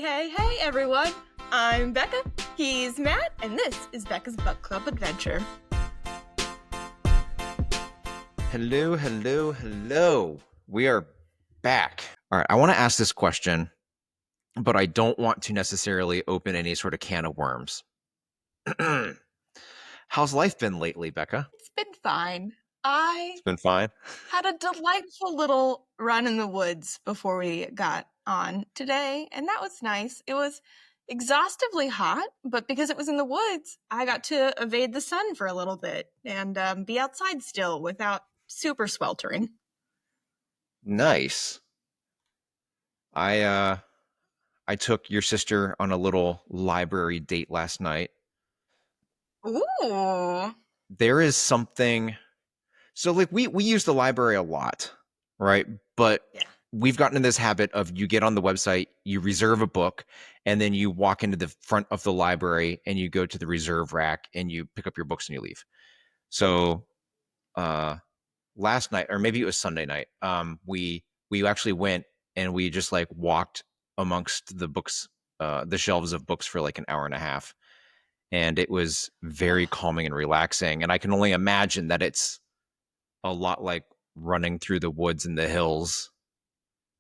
Hey, everyone. I'm Becca, he's Matt, and this is Becca's Book Club Adventure. Hello. We are back. All right, I want to ask this question, but I don't want to necessarily open any sort of can of worms. How's life been lately, Becca? It's been fine. It's been fine. Had a delightful little run in the woods before we got on today, and that was nice. It was exhaustively hot, but because it was in the woods, I got to evade the sun for a little bit and be outside still without super sweltering. Nice. I took your sister on a little library date last night. Ooh. There is something. So like we use the library a lot, right? But Yeah. We've gotten in this habit of you get on the website, you reserve a book, and then you walk into the front of the library and you go to the reserve rack and you pick up your books and you leave. So last night, or maybe it was Sunday night, we actually went and we just like walked amongst the books, the shelves of books for like an hour and a half. And it was very calming and relaxing. And I can only imagine that it's a lot like running through the woods and the hills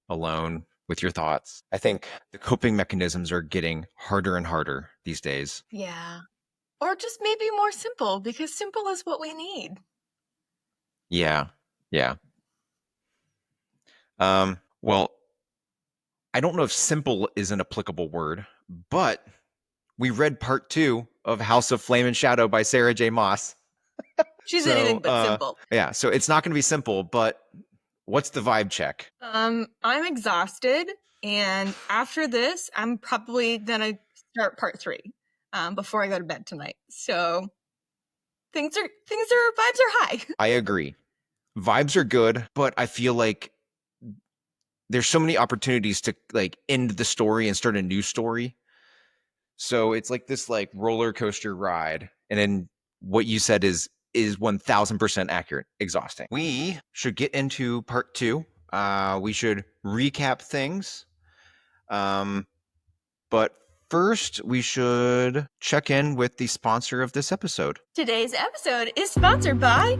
alone with your thoughts. I think the coping mechanisms are getting harder and harder these days. Yeah. Or just maybe more simple, because simple is what we need. Yeah. Well, I don't know if simple is an applicable word, but we read part 2 of House of Flame and Shadow by Sarah J. Maas. She's anything but simple. Yeah, so it's not going to be simple, but what's the vibe check? I'm exhausted, and after this, I'm probably gonna start part 3 before I go to bed tonight. So vibes are high. I agree. Vibes are good, but I feel like there's so many opportunities to like end the story and start a new story. So it's like this like roller coaster ride. And then what you said is 1000% accurate. Exhausting. We should get into part 2. We should recap things. But first, we should check in with the sponsor of this episode. Today's episode is sponsored by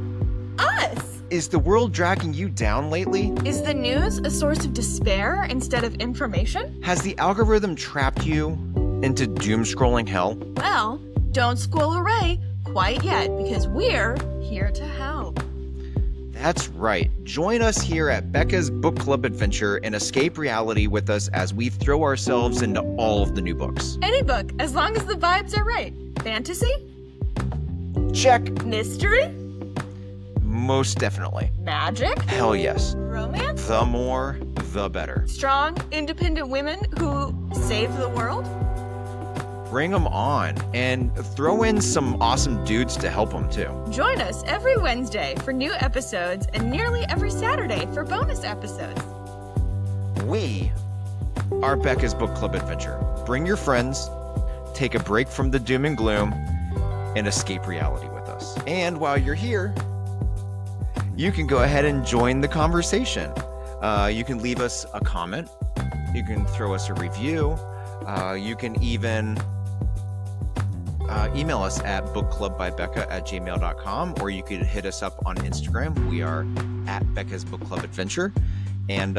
us. Is the world dragging you down lately? Is the news a source of despair instead of information? Has the algorithm trapped you into doom scrolling hell? Well, don't scroll away quite yet, because we're here to help. That's right. Join us here at Becca's Book Club Adventure and escape reality with us as we throw ourselves into all of the new books. Any book, as long as the vibes are right. Fantasy? Check. Mystery? Most definitely. Magic? Hell yes. Romance? The more, the better. Strong, independent women who save the world? Bring them on and throw in some awesome dudes to help them too. Join us every Wednesday for new episodes and nearly every Saturday for bonus episodes. We are Becca's Book Club Adventure. Bring your friends, take a break from the doom and gloom, and escape reality with us. And while you're here, you can go ahead and join the conversation. You can leave us a comment. You can throw us a review. You can even email us at bookclubbybecca@gmail.com, or you could hit us up on Instagram. We are at Becca's Book Club Adventure, and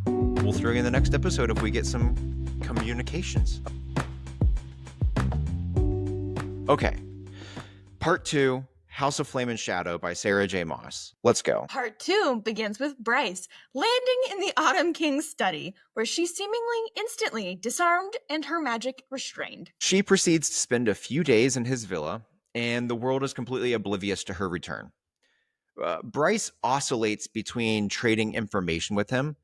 we'll throw you in the next episode if we get some communications. Okay, part 2, House of Flame and Shadow by Sarah J. Maas. Let's go. Part 2 begins with Bryce landing in the Autumn King's study, where she's seemingly instantly disarmed and her magic restrained. She proceeds to spend a few days in his villa, and the world is completely oblivious to her return. Bryce oscillates between trading information with him,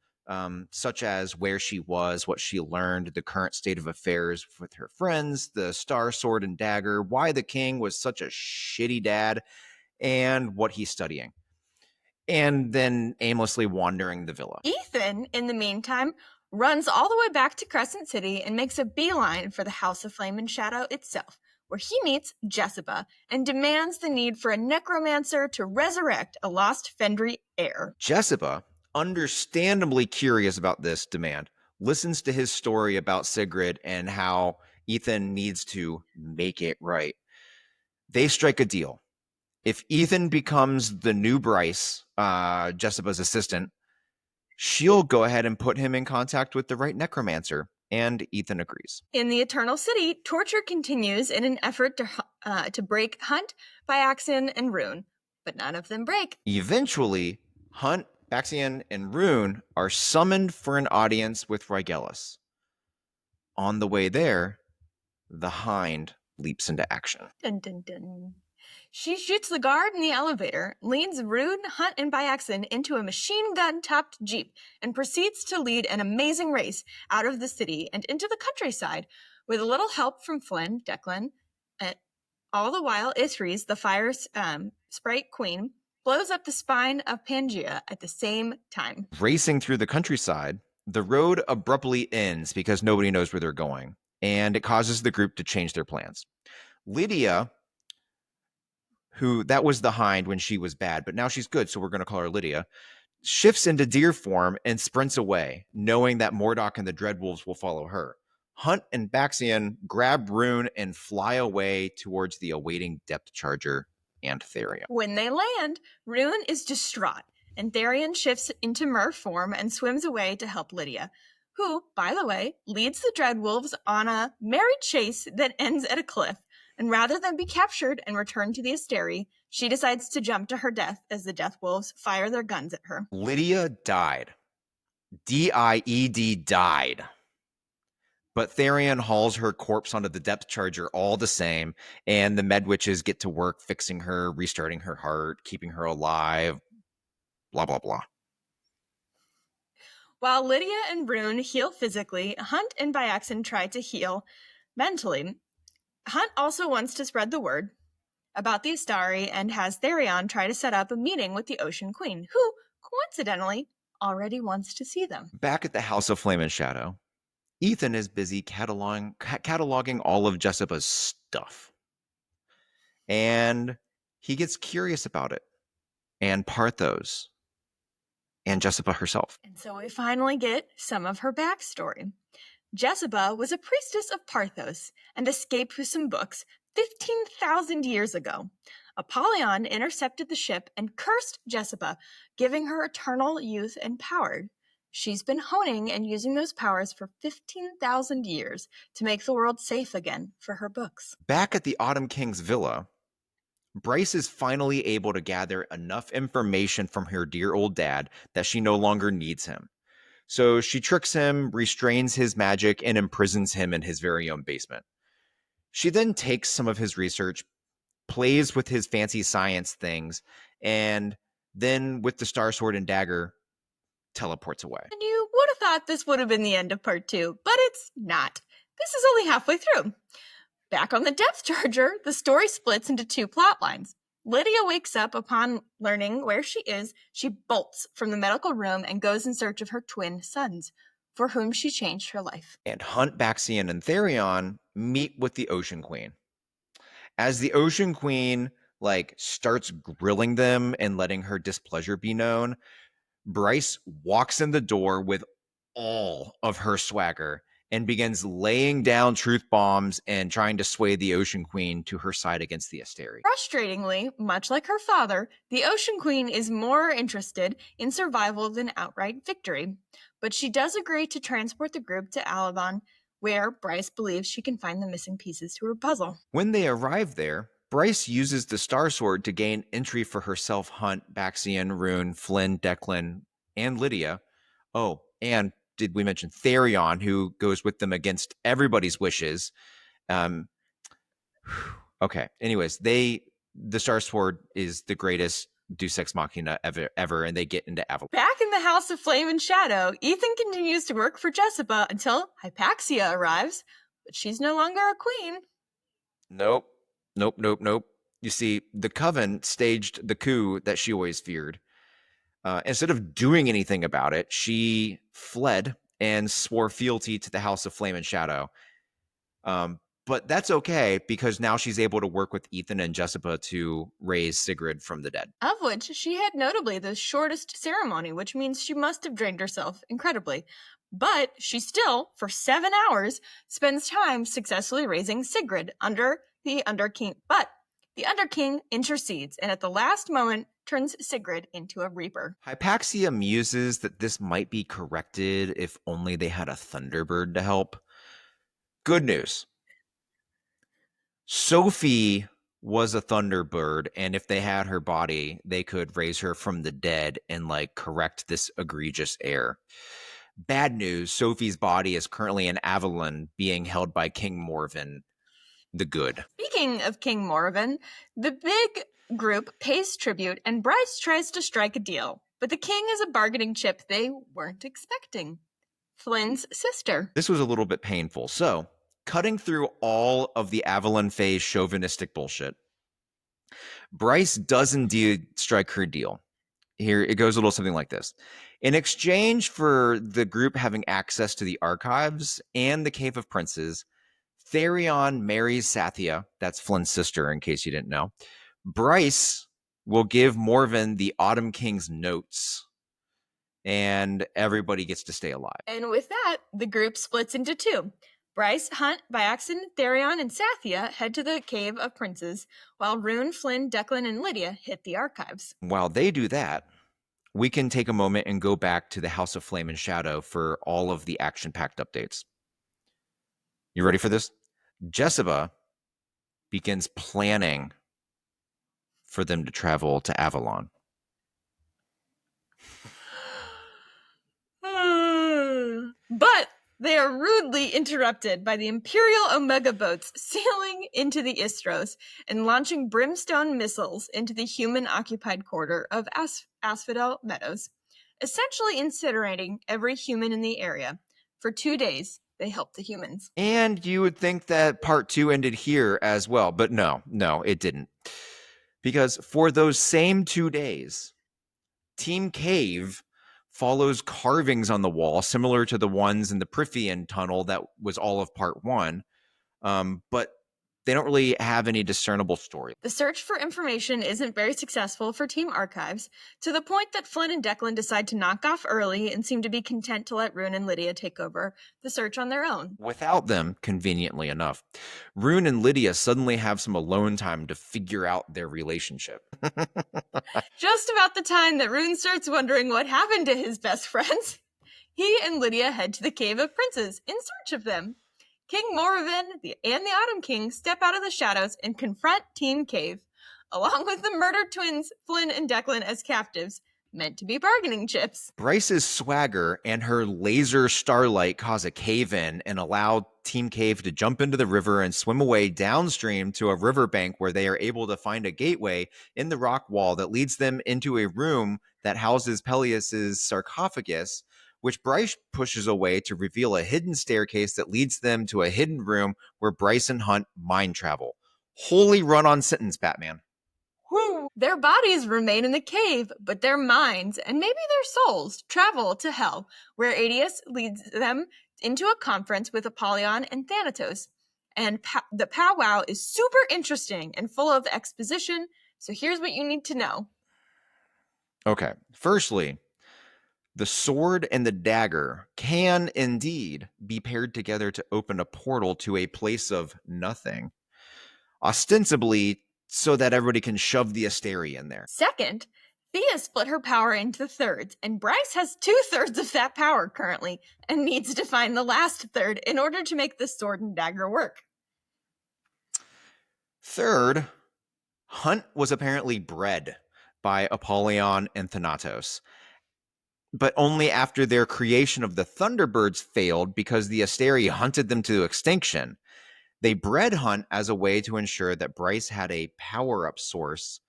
such as where she was, what she learned, the current state of affairs with her friends, the star, sword, and dagger, why the king was such a shitty dad, and what he's studying. And then aimlessly wandering the villa. Ethan, in the meantime, runs all the way back to Crescent City and makes a beeline for the House of Flame and Shadow itself, where he meets Jesiba and demands the need for a necromancer to resurrect a lost Fendry heir. Jesiba, understandably curious about this demand, listens to his story about Sigrid and how Ethan needs to make it right. They strike a deal. If Ethan becomes the new Bryce, Jesiba's assistant, she'll go ahead and put him in contact with the right necromancer, and Ethan agrees. In the Eternal City, torture continues in an effort to break Hunt, Byaxian, and Rune, but none of them break. Eventually, Hunt, Baxian, and Rune are summoned for an audience with Rygelis. On the way there, the Hind leaps into action. Dun, dun, dun. She shoots the guard in the elevator, leads Rune, Hunt, and Byaxian into a machine gun-topped jeep, and proceeds to lead an amazing race out of the city and into the countryside, with a little help from Flynn, Declan. All the while, Ithries, the fire sprite queen, blows up the spine of Pangea at the same time. Racing through the countryside, the road abruptly ends because nobody knows where they're going, and it causes the group to change their plans. Lydia, who that was the Hind when she was bad, but now she's good, so we're going to call her Lydia, shifts into deer form and sprints away, knowing that Mordok and the Dreadwolves will follow her. Hunt and Baxian grab Rune and fly away towards the awaiting depth charger and Therion. When they land, Rune is distraught, and Therion shifts into mer form and swims away to help Lydia, who, by the way, leads the Dreadwolves on a merry chase that ends at a cliff. And rather than be captured and returned to the Asteri, she decides to jump to her death as the Death Wolves fire their guns at her. Lydia died. D-I-E-D died. But Therion hauls her corpse onto the depth charger all the same, and the Medwitches get to work fixing her, restarting her heart, keeping her alive, blah, blah, blah. While Lydia and Rune heal physically, Hunt and Byaxian try to heal mentally. Hunt also wants to spread the word about the Astari and has Therion try to set up a meeting with the Ocean Queen, who, coincidentally, already wants to see them. Back at the House of Flame and Shadow, Ethan is busy cataloging all of Jesiba's stuff. And he gets curious about it, and Parthos, and Jesiba herself. And so we finally get some of her backstory. Jesiba was a priestess of Parthos and escaped with some books 15,000 years ago. Apollyon intercepted the ship and cursed Jesiba, giving her eternal youth and power. She's been honing and using those powers for 15,000 years to make the world safe again for her books. Back at the Autumn King's villa, Bryce is finally able to gather enough information from her dear old dad that she no longer needs him. So she tricks him, restrains his magic, and imprisons him in his very own basement. She then takes some of his research, plays with his fancy science things, and then with the Star Sword and Dagger, teleports away. And you would have thought this would have been the end of part 2, but it's not. This is only halfway through. Back on the depth charger, the story splits into 2 plot lines. Lydia wakes up upon learning where she is. She bolts from the medical room and goes in search of her twin sons, for whom she changed her life. And Hunt, Baxian, and Therion meet with the Ocean Queen. As the Ocean Queen starts grilling them and letting her displeasure be known, Bryce walks in the door with all of her swagger and begins laying down truth bombs and trying to sway the Ocean Queen to her side against the Asteri. Frustratingly, much like her father, the Ocean Queen is more interested in survival than outright victory. But she does agree to transport the group to Alabon, where Bryce believes she can find the missing pieces to her puzzle. When they arrive there, Bryce uses the Star Sword to gain entry for herself, Hunt, Baxian, Rune, Flynn, Declan, and Lydia. Oh, and did we mention Therion, who goes with them against everybody's wishes? Okay. Anyways, the Star Sword is the greatest Deus Ex Machina ever, and they get into Avalon. Back in the House of Flame and Shadow, Ethan continues to work for Jesiba until Hypaxia arrives, but she's no longer a queen. Nope. You see, the Coven staged the coup that she always feared. Instead of doing anything about it, she fled and swore fealty to the House of Flame and Shadow. But that's okay, because now she's able to work with Ethan and Jesiba to raise Sigrid from the dead. Of which she had notably the shortest ceremony, which means she must have drained herself incredibly. But she still, for 7 hours, spends time successfully raising Sigrid under the Underking. But the Underking intercedes and at the last moment turns Sigrid into a reaper. Hypaxia muses that this might be corrected if only they had a Thunderbird to help. Good news. Sophie was a Thunderbird, and if they had her body, they could raise her from the dead and correct this egregious error. Bad news, Sophie's body is currently in Avalon being held by King Morven the Good. Speaking of King Morven, the big group pays tribute and Bryce tries to strike a deal. But the king is a bargaining chip they weren't expecting. Flynn's sister. This was a little bit painful. So, cutting through all of the Avalon phase chauvinistic bullshit, Bryce does indeed strike her deal. Here, it goes a little something like this. In exchange for the group having access to the archives and the Cave of Princes, Therion marries Sathia, that's Flynn's sister, in case you didn't know. Bryce will give Morven the Autumn King's notes, and everybody gets to stay alive. And with that, the group splits into two. Bryce, Hunt, Byaxon, Therion, and Sathia head to the Cave of Princes, while Rune, Flynn, Declan, and Lydia hit the archives. While they do that, we can take a moment and go back to the House of Flame and Shadow for all of the action-packed updates. You ready for this? Jesiba begins planning for them to travel to Avalon. But they are rudely interrupted by the Imperial Omega boats sailing into the Istros and launching brimstone missiles into the human-occupied quarter of Asphodel Meadows, essentially incinerating every human in the area. For 2 days, they help the humans. And you would think that part 2 ended here as well, but no, it didn't. Because for those same 2 days, Team Cave follows carvings on the wall similar to the ones in the Prythian tunnel that was all of part 1, but they don't really have any discernible story. The search for information isn't very successful for Team Archives, to the point that Flynn and Declan decide to knock off early and seem to be content to let Rune and Lydia take over the search on their own. Without them, conveniently enough, Rune and Lydia suddenly have some alone time to figure out their relationship. Just about the time that Rune starts wondering what happened to his best friends, he and Lydia head to the Cave of Princes in search of them. King Morven and the Autumn King step out of the shadows and confront Team Cave, along with the murdered twins Flynn and Declan as captives, meant to be bargaining chips. Bryce's swagger and her laser starlight cause a cave-in and allow Team Cave to jump into the river and swim away downstream to a riverbank where they are able to find a gateway in the rock wall that leads them into a room that houses Peleus's sarcophagus, which Bryce pushes away to reveal a hidden staircase that leads them to a hidden room where Bryce and Hunt mind travel. Holy run-on sentence, Batman. Woo! Their bodies remain in the cave, but their minds, and maybe their souls, travel to hell, where Adius leads them into a conference with Apollyon and Thanatos. And the powwow is super interesting and full of exposition, so here's what you need to know. Okay, firstly, the sword and the dagger can indeed be paired together to open a portal to a place of nothing, ostensibly so that everybody can shove the Asteri in there. Second, Thea split her power into thirds, and Bryce has 2/3 of that power currently and needs to find the last third in order to make the sword and dagger work. Third, Hunt was apparently bred by Apollyon and Thanatos, but only after their creation of the Thunderbirds failed because the Asteri hunted them to extinction. They bred Hunt as a way to ensure that Bryce had a power-up source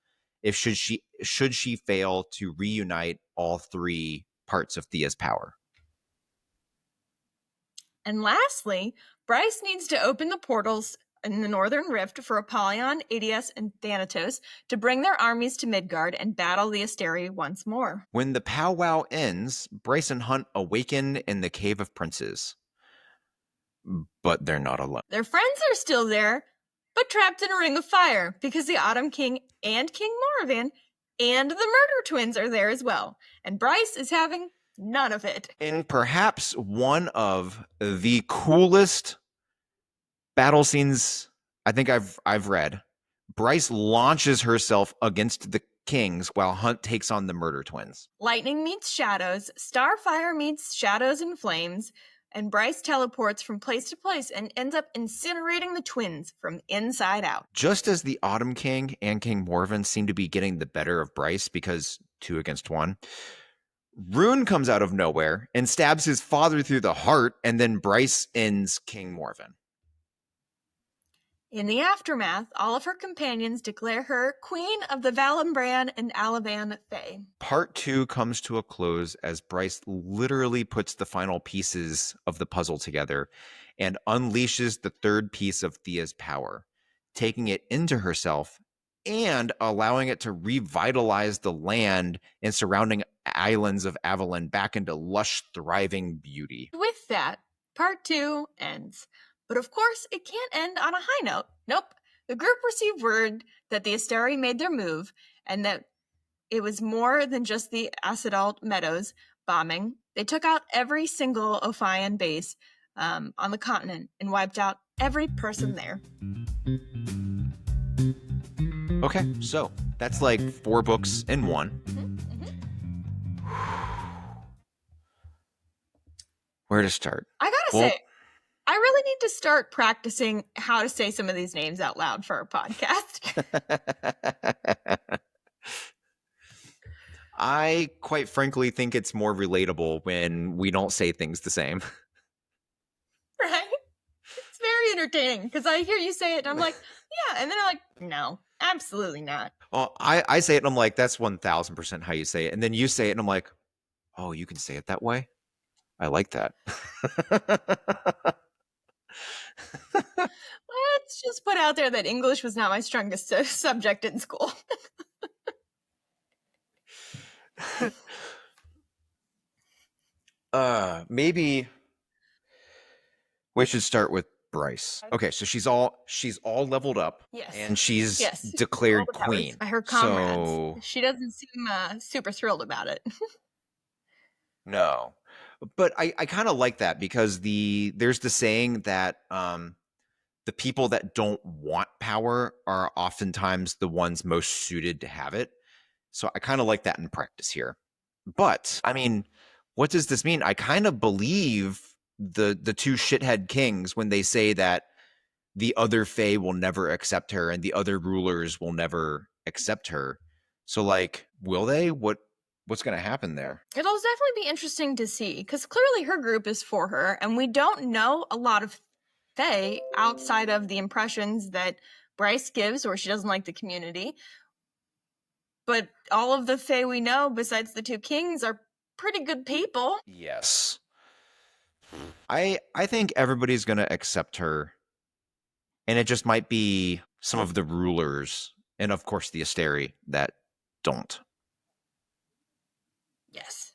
if should she fail to reunite all 3 parts of Thea's power. And lastly, Bryce needs to open the portals in the Northern Rift for Apollyon, Adius, and Thanatos to bring their armies to Midgard and battle the Asteri once more. When the powwow ends, Bryce and Hunt awaken in the Cave of Princes. But they're not alone. Their friends are still there, but trapped in a ring of fire because the Autumn King and King Morven and the murder twins are there as well. And Bryce is having None of it. In perhaps one of the coolest battle scenes I think I've read, Bryce launches herself against the kings while Hunt takes on the murder twins. Lightning meets shadows, Starfire meets shadows and flames, and Bryce teleports from place to place and ends up incinerating the twins from inside out. Just as the Autumn King and King Morven seem to be getting the better of Bryce because 2 against 1, Rune comes out of nowhere and stabs his father through the heart, and then Bryce ends King Morven. In the aftermath, all of her companions declare her Queen of the Valambran and Alavan Fae. Part 2 comes to a close as Bryce literally puts the final pieces of the puzzle together and unleashes the third piece of Thea's power, taking it into herself and allowing it to revitalize the land and surrounding islands of Avalon back into lush, thriving beauty. With that, part 2 ends. But of course, it can't end on a high note. Nope. The group received word that the Asteri made their move and that it was more than just the Acidalt Meadows bombing. They took out every single Ophion base on the continent and wiped out every person there. Okay, so that's like 4 books in one. Where to start? I gotta say, I really need to start practicing how to say some of these names out loud for our podcast. I quite frankly think it's more relatable when we don't say things the same. Right? It's very entertaining because I hear you say it and I'm like, yeah. And then I'm like, no, absolutely not. Well, I say it and I'm like, that's 1000% how you say it. And then you say it and I'm like, oh, you can say it that way? I like that. Let's just put out there that English was not my strongest subject in school. Maybe we should start with Bryce. Okay, so she's all leveled up. Yes. And she's declared queen. By her comrades. So... She doesn't seem super thrilled about it. No. But I kind of like that because there's the saying that the people that don't want power are oftentimes the ones most suited to have it. So I kind of like that in practice here. But I mean, what does this mean? I kind of believe the 2 shithead kings when they say that the other Fae will never accept her and the other rulers will never accept her. So like, will they? What's going to happen there? It'll definitely be interesting to see because clearly her group is for her and we don't know a lot of Fae outside of the impressions that Bryce gives where she doesn't like the community. But all of the Fae we know besides the 2 kings are pretty good people. Yes. I think everybody's going to accept her. And it just might be some of the rulers and of course the Asteri that don't. Yes.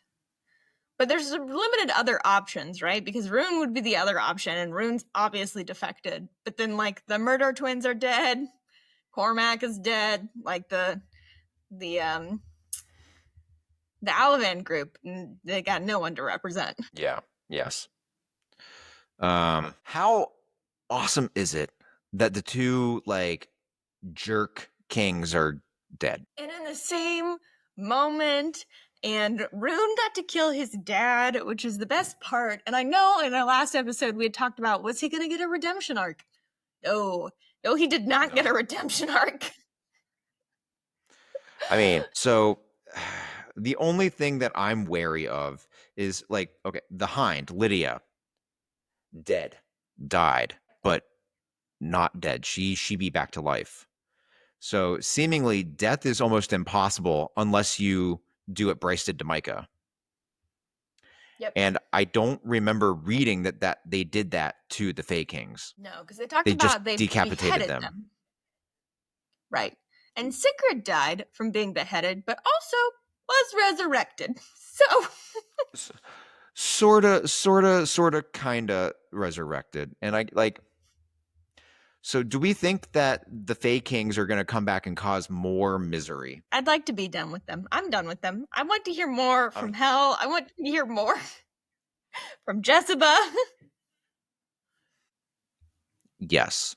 But there's limited other options, right? Because Rune would be the other option, and Rune's obviously defected. But then, like, the Murder Twins are dead. Cormac is dead. Like, the Alavan group, they got no one to represent. Yeah. Yes. How awesome is it that the 2, like, jerk kings are dead? And in the same moment... And Rune got to kill his dad, which is the best part. And I know in our last episode we had talked about, was he going to get a redemption arc? No, he did not get a redemption arc. I mean, so the only thing that I'm wary of is like, okay, the Hind, Lydia, dead, died, but not dead. She be back to life. So seemingly death is almost impossible unless you do what Bryce did to Micah. Yep. And I don't remember reading that they did that to the Fae Kings. No, because they decapitated them. Right. And Sigrid died from being beheaded, but also was resurrected. So sorta kinda resurrected. And I like, So do we think that the Fae Kings are going to come back and cause more misery? I'd like to be done with them. I'm done with them. I want to hear more from Hell. I want to hear more from Jesiba. Yes.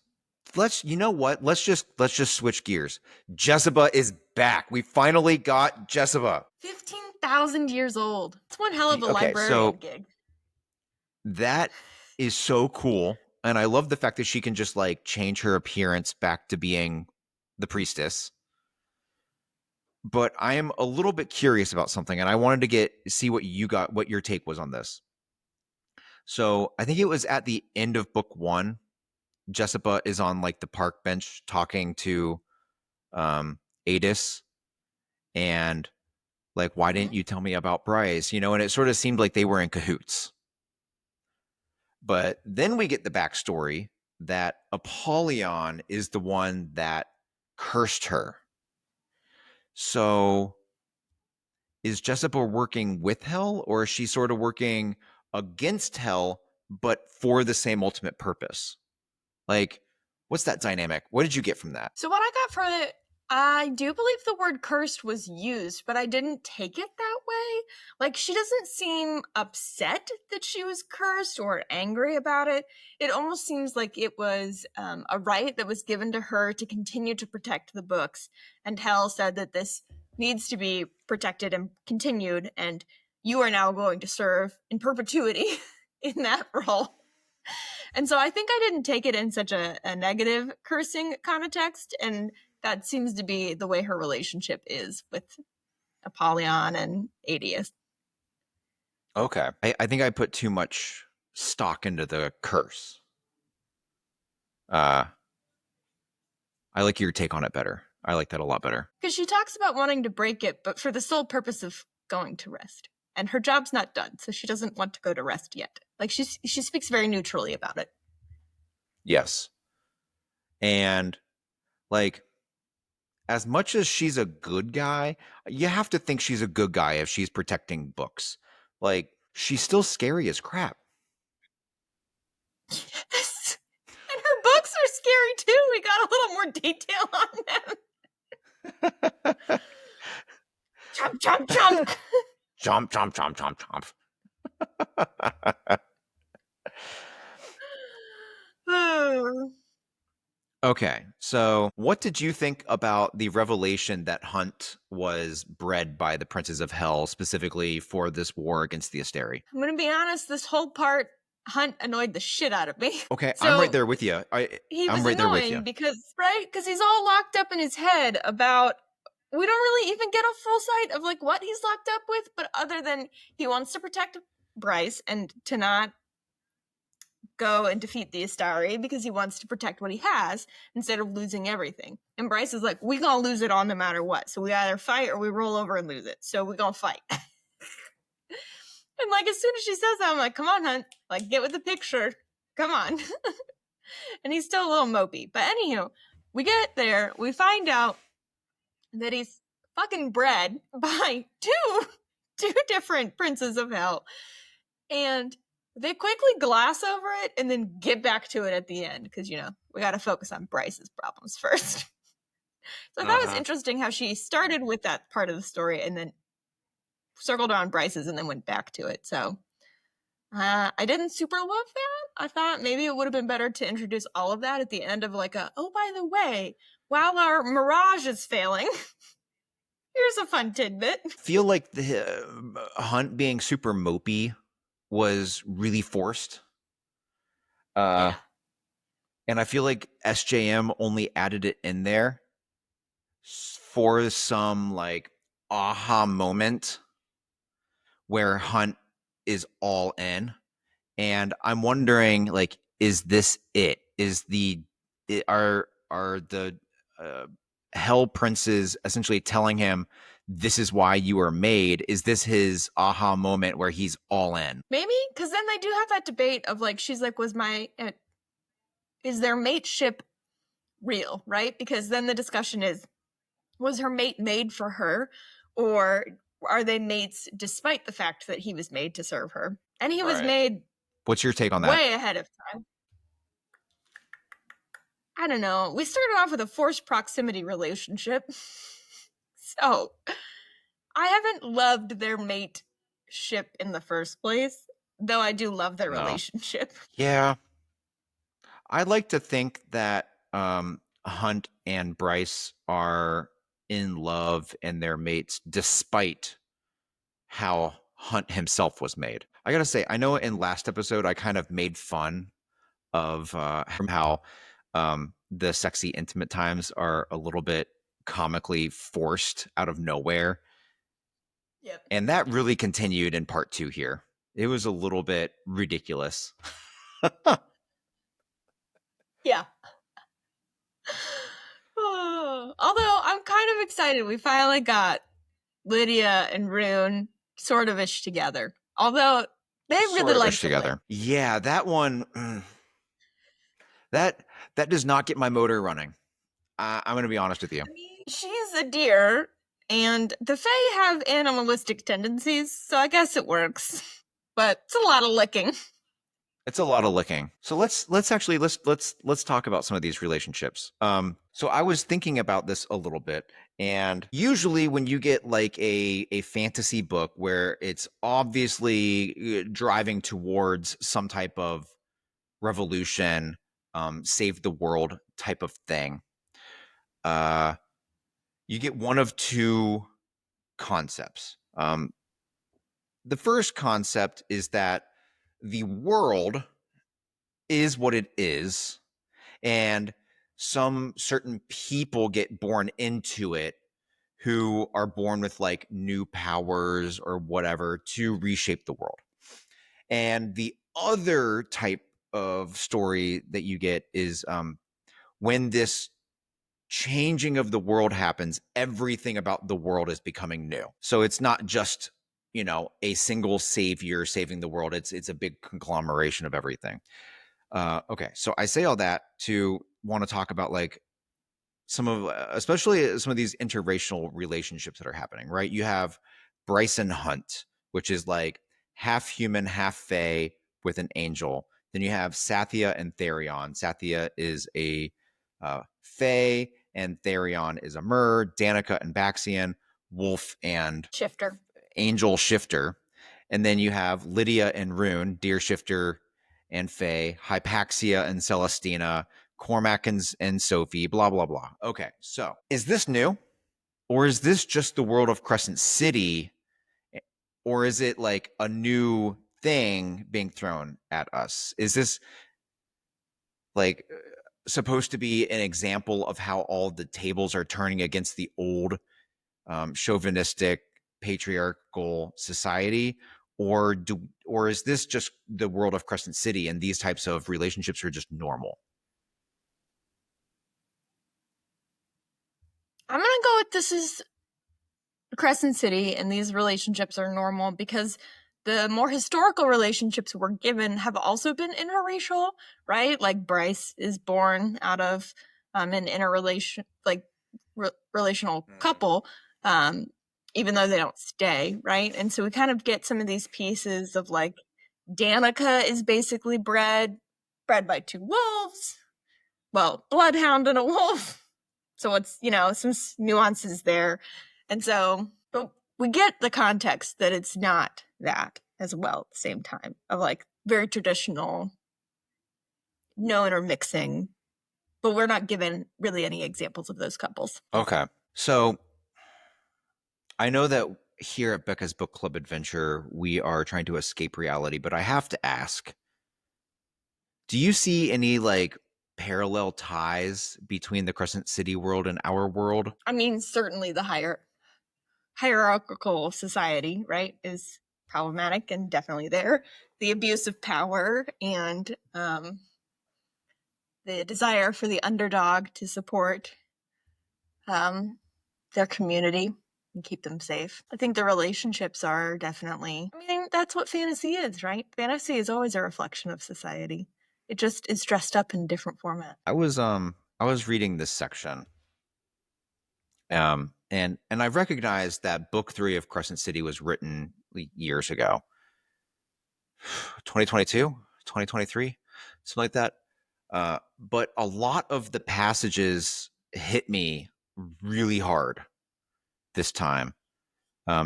You know what? Let's just switch gears. Jesiba is back. We finally got Jesiba. 15,000 years old. It's one hell of a Okay, librarian so gig. that is so cool. And I love the fact that she can just like change her appearance back to being the priestess. But I am a little bit curious about something, and I wanted to see what your take was on this. So I think it was at the end of book 1. Jessica is on like the park bench talking to Adis, and like, why didn't you tell me about Bryce? And it sort of seemed like they were in cahoots. But then we get the backstory that Apollyon is the one that cursed her. So is Jessica working with Hell, or is she sort of working against Hell, but for the same ultimate purpose? Like, what's that dynamic? What did you get from that? So what I got from it, I do believe the word cursed was used, but I didn't take it that way. Like, she doesn't seem upset that she was cursed or angry about it. It almost seems like it was a right that was given to her to continue to protect the books. And Hell said that this needs to be protected and continued, and you are now going to serve in perpetuity in that role. And so I think I didn't take it in such a negative cursing context, and that seems to be the way her relationship is with Apollyon and Adius. Okay. I think I put too much stock into the curse. I like your take on it better. I like that a lot better. Because she talks about wanting to break it, but for the sole purpose of going to rest. And her job's not done, so she doesn't want to go to rest yet. Like, she speaks very neutrally about it. Yes. And like, as much as she's a good guy, you have to think she's a good guy if she's protecting books. Like, she's still scary as crap. Yes. And her books are scary too. We got a little more detail on them. Chomp, chomp, chomp. Chomp, chomp, chomp, chomp, chomp. Okay, so what did you think about the revelation that Hunt was bred by the Princes of Hell specifically for this war against the Asteri? I'm going to be honest, this whole part, Hunt annoyed the shit out of me. Okay, so I'm right there with you. He was I'm right there with you. because he's all locked up in his head about, we don't really even get a full sight of like what he's locked up with, but other than he wants to protect Bryce and to not go and defeat the Astari because he wants to protect what he has instead of losing everything. And Bryce is like, we gonna lose it all no matter what. So we either fight or we roll over and lose it. So we gonna fight. And like, as soon as she says that, I'm like, come on, Hunt. Like, get with the picture. Come on. And he's still a little mopey. But anywho, we get there. We find out that he's fucking bred by two different Princes of Hell. And they quickly gloss over it and then get back to it at the end. Because, we got to focus on Bryce's problems first. So I thought it was interesting how she started with that part of the story and then circled around Bryce's and then went back to it. So I didn't super love that. I thought maybe it would have been better to introduce all of that at the end of like oh, by the way, while our mirage is failing, here's a fun tidbit. I feel like the Hunt being super mopey was really forced. Yeah. And I feel like SJM only added it in there for some like aha moment where Hunt is all in. And I'm wondering, like, is this it? Are the Hell Princes essentially telling him this is why you are made? Is this his aha moment where he's all in? Maybe, because then they do have that debate of like, she's like, is their mateship real, right? Because then the discussion is, was her mate made for her, or are they mates despite the fact that he was made to serve her? And he was made. What's your take on that? Way ahead of time. I don't know. We started off with a forced proximity relationship. So I haven't loved their mate ship in the first place, though I do love their No. relationship. Yeah. I'd like to think that Hunt and Bryce are in love and their mates despite how Hunt himself was made. I gotta say, I know in last episode I kind of made fun of how the sexy intimate times are a little bit comically forced out of nowhere. Yep. And that really continued in part 2 here. It was a little bit ridiculous. Yeah. Although I'm kind of excited. We finally got Lydia and Rune sort of ish together. Although they really Sort of like ish together. Yeah, that one that does not get my motor running. I'm going to be honest with you. I mean, she's a deer, and the Fae have animalistic tendencies, so I guess it works. But it's a lot of licking. It's a lot of licking. So let's talk about some of these relationships. So I was thinking about this a little bit, and usually when you get like a fantasy book where it's obviously driving towards some type of revolution, save the world type of thing, you get one of two concepts. The first concept is that the world is what it is, and some certain people get born into it who are born with like new powers or whatever to reshape the world. And the other type of story that you get is when this changing of the world happens, everything about the world is becoming new. So it's not just, a single savior saving the world. It's a big conglomeration of everything. Okay, so I say all that to want to talk about like especially some of these interracial relationships that are happening, right? You have Bryce and Hunt, which is like half human, half fae with an angel. Then you have Sathya and Therion. Sathya is a fae, and Therion is a mer. Danica and Baxian, wolf and Shifter. angel shifter. And then you have Lydia and Rune, deer shifter and fae, Hypaxia and Celestina, Cormac and Sophie, blah, blah, blah. Okay, so is this new? Or is this just the world of Crescent City? Or is it like a new thing being thrown at us? Is this like supposed to be an example of how all the tables are turning against the old chauvinistic patriarchal society? Or is this just the world of Crescent City and these types of relationships are just normal? I'm gonna go with this is Crescent City, and these relationships are normal because the more historical relationships we're given have also been interracial, right? Like Bryce is born out of an interrelation, relational couple, even though they don't stay, right? And so we kind of get some of these pieces of like Danica is basically bred by two wolves. Well, bloodhound and a wolf. So it's, some nuances there. And so, but we get the context that it's not that as well at the same time of like very traditional, no intermixing, but we're not given really any examples of those couples. Okay. So I know that here at Becca's Book Club Adventure, we are trying to escape reality, but I have to ask, do you see any like parallel ties between the Crescent City world and our world? I mean, certainly the hierarchical society, right, is problematic and definitely there. The abuse of power and the desire for the underdog to support their community and keep them safe. I think the relationships are definitely, that's what fantasy is, right? Fantasy is always a reflection of society. It just is dressed up in different format. I was reading this section. And I recognized that book 3 of Crescent City was written years ago. 2022, 2023, something like that. But a lot of the passages hit me really hard this time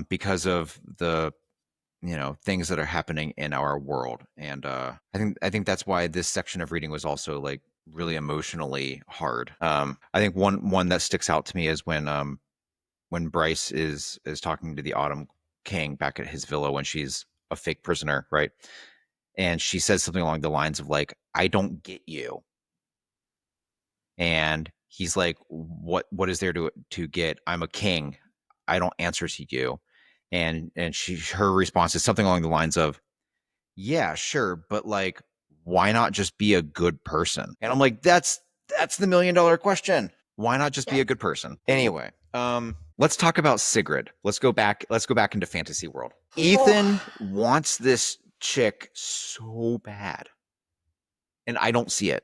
because of the things that are happening in our world, and I think that's why this section of reading was also like really emotionally hard. I think one that sticks out to me is when Bryce is talking to the Autumn King back at his villa when she's a fake prisoner, right? And she says something along the lines of like, "I don't get you," and he's like, "What is there to get? I'm a king. I don't answer to you." And her response is something along the lines of, "Yeah, sure, but like, why not just be a good person?" And I'm like, that's the $1,000,000 question. Why not just be a good person? Anyway, let's talk about Sigrid. Let's go back into fantasy world. Ethan wants this chick so bad, and I don't see it.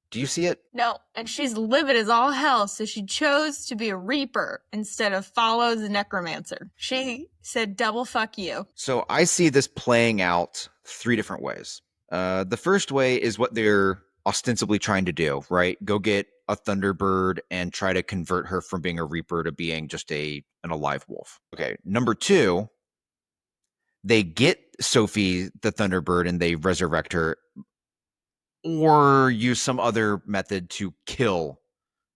Do you see it? No, and she's livid as all hell, so she chose to be a reaper instead of follow the necromancer. She said double fuck you. So I see this playing out 3 different ways. The first way is what they're ostensibly trying to do, right? Go get a Thunderbird and try to convert her from being a Reaper to being just an alive wolf. Okay, number 2, they get Sophie the Thunderbird and they resurrect her, or use some other method to kill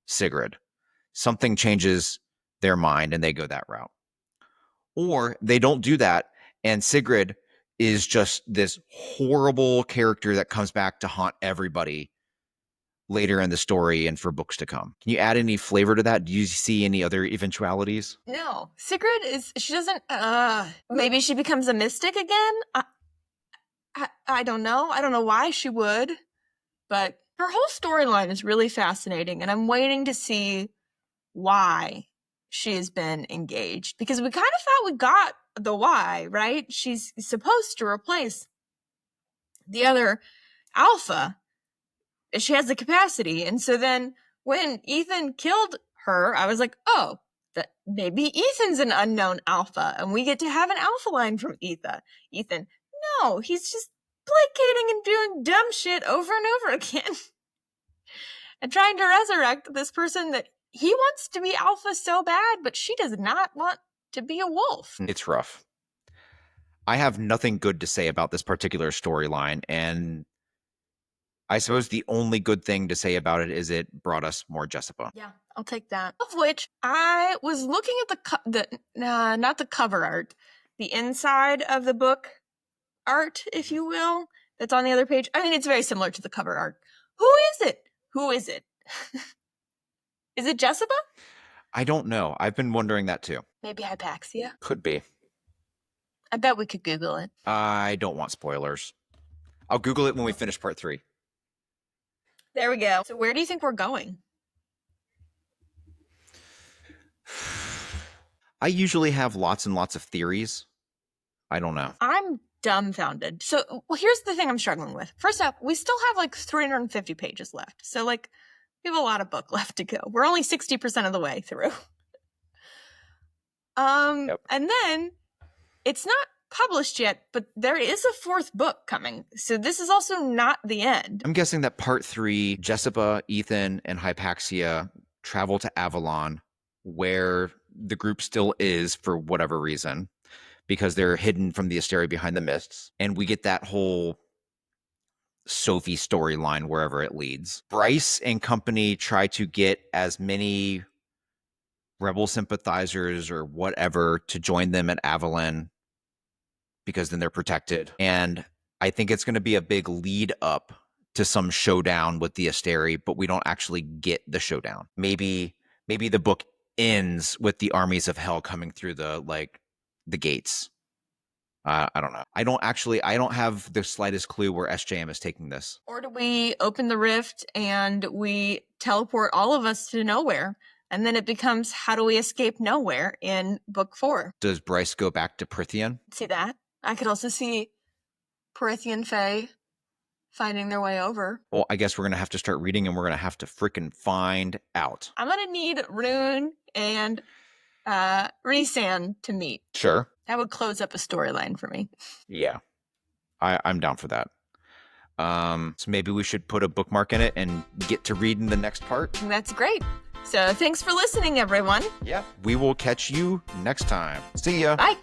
Sigrid. Something changes their mind and they go that route. Or they don't do that, and Sigrid is just this horrible character that comes back to haunt everybody later in the story and for books to come. Can you add any flavor to that? Do you see any other eventualities? No, Sigrid she doesn't, maybe she becomes a mystic again? I don't know. I don't know why she would, but her whole storyline is really fascinating, and I'm waiting to see why she has been engaged, because we kind of thought we got the why, right? She's supposed to replace the other alpha. She has the capacity. And so then when Ethan killed her, I was like, oh, that maybe Ethan's an unknown alpha and we get to have an alpha line from Ethan. No, he's just placating and doing dumb shit over and over again. And trying to resurrect this person that he wants to be alpha so bad, but she does not want to be a wolf. It's rough. I have nothing good to say about this particular storyline, and I suppose the only good thing to say about it is it brought us more Jesiba. Yeah, I'll take that. Of which I was looking at not the cover art, the inside of the book art, if you will, that's on the other page. I mean, it's very similar to the cover art. Who is it? Who is it? Is it Jesiba? I don't know. I've been wondering that too. Maybe Hypaxia? Could be. I bet we could Google it. I don't want spoilers. I'll Google it when we finish part 3. There we go. So where do you think we're going? I usually have lots and lots of theories. I don't know. I'm dumbfounded. So here's the thing I'm struggling with. First up, we still have like 350 pages left. So like we have a lot of book left to go. We're only 60% of the way through. Yep. And then it's not published yet, but there is a 4th book coming. So this is also not the end. I'm guessing that part 3, Jesiba, Ethan, and Hypaxia travel to Avalon, where the group still is for whatever reason, because they're hidden from the Asteri behind the mists. And we get that whole Sophie storyline wherever it leads. Bryce and company try to get as many rebel sympathizers or whatever to join them at Avalon, because then they're protected. And I think it's going to be a big lead up to some showdown with the Asteri, but we don't actually get the showdown. Maybe the book ends with the armies of hell coming through the gates. I don't know. I don't have the slightest clue where SJM is taking this. Or do we open the rift and we teleport all of us to nowhere? And then it becomes, how do we escape nowhere in book 4? Does Bryce go back to Prithian? See that? I could also see Prithian Fae finding their way over. Well, I guess we're going to have to start reading and we're going to have to freaking find out. I'm going to need Rune and Rhysand to meet. Sure. That would close up a storyline for me. Yeah. I'm down for that. So maybe we should put a bookmark in it and get to reading the next part. That's great. So thanks for listening, everyone. Yeah, we will catch you next time. See ya. Bye.